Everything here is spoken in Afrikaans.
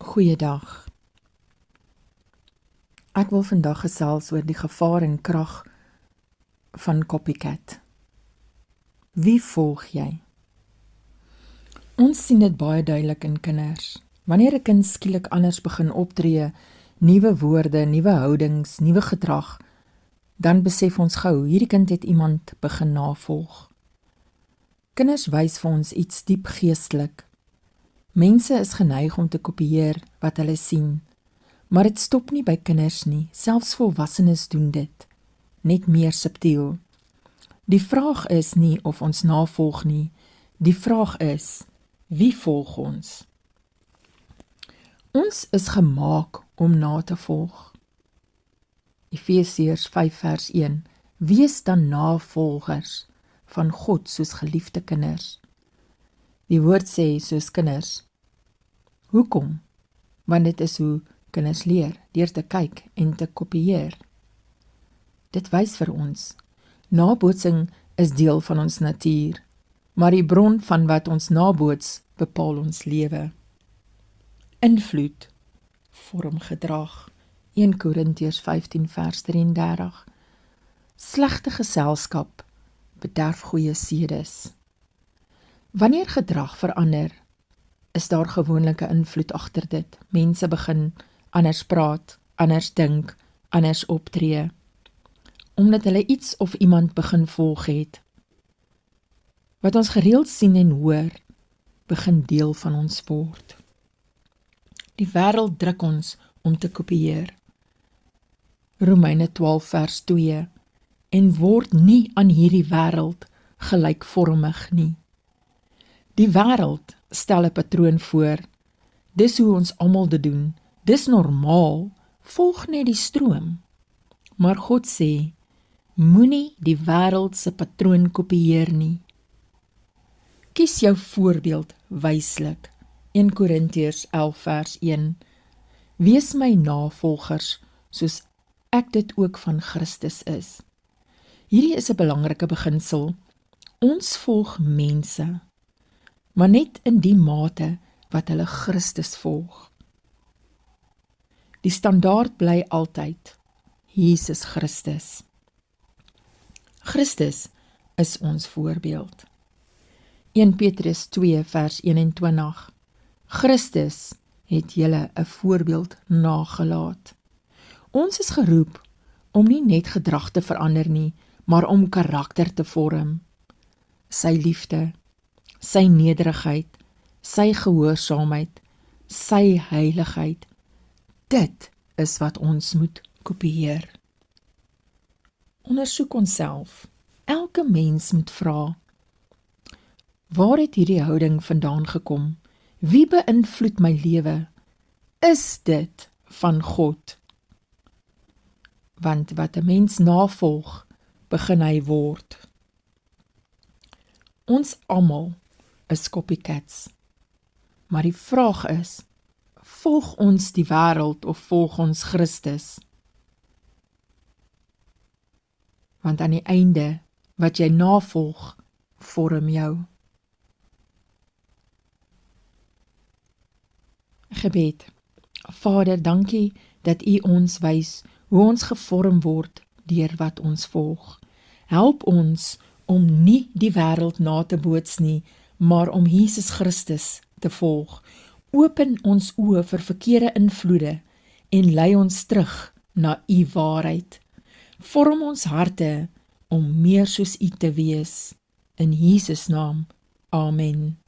Goeiedag. Ek wil vandag gesels oor die gevaar en krag van copycat. Wie volg jy? Ons sien dit baie duidelik in kinders. Wanneer 'n kind skielik anders begin optree, nuwe woorde, nuwe houdings, nuwe gedrag, dan besef ons gou, hierdie kind het iemand begin navolg. Kinders wys vir ons iets diep geestelik. Mense is geneig om te kopieer wat hulle sien, maar dit stop nie by kinders nie, selfs volwassenes doen dit, net meer subtiel. Die vraag is nie of ons navolg nie, die vraag is, wie volg ons? Ons is gemaak om na te volg. Efesiërs 5 vers 1, wees dan navolgers van God soos geliefde kinders. Die woord sê soos kinders. Hoekom? Want dit is hoe kinders leer, deur te kyk en te kopieer. Dit wys vir ons, nabootsing is deel van ons natuur, maar die bron van wat ons naboots bepaal ons lewe. Invloed vorm gedrag. 1 Korintiërs 15 vers 33. Slegte geselskap bederf goeie sedes. Wanneer gedrag verander, is daar gewoonlik 'n invloed agter dit. Mense begin anders praat, anders dink, anders optree, omdat hulle iets of iemand begin volg het. Wat ons gereeld sien en hoor, begin deel van ons word. Die wêreld druk ons om te kopieer. Romeine 12 vers 2, en word nie aan hierdie wêreld gelykvormig nie. Die wêreld stel 'n patroon voor, dis hoe ons almal dit doen, dis normaal, volg net die stroom. Maar God sê, moenie die wêreld se patroon kopieer nie. Kies jou voorbeeld wyslik. 1 Korintiërs 11 vers 1, wees my navolgers, soos ek dit ook van Christus is. Hierdie is 'n belangrike beginsel. Ons volg mense, maar net in die mate wat hulle Christus volg. Die standaard bly altyd, Jesus Christus. Christus is ons voorbeeld. 1 Petrus 2 vers 21, Christus het julle 'n voorbeeld nagelaat. Ons is geroep om nie net gedrag te verander nie, maar om karakter te vorm. Sy liefde, sy nederigheid, sy gehoorsaamheid, sy heiligheid. Dit is wat ons moet kopieer. Ondersoek onsself. Elke mens moet vra, waar het hierdie houding vandaan gekom? Wie beïnvloed my lewe? Is dit van God? Want wat 'n mens navolg, begin hy word. Ons almal is copycats. Maar die vraag is, volg ons die wêreld of volg ons Christus? Want aan die einde, wat jy navolg, vorm jou. Gebed. Vader, dankie dat U ons wys hoe ons gevorm word deur wat ons volg. Help ons om nie die wêreld na te boots nie, maar om Jesus Christus te volg. Open ons oë vir verkeerde invloede en lei ons terug na U waarheid. Vorm ons harte om meer soos U te wees. In Jesus naam. Amen.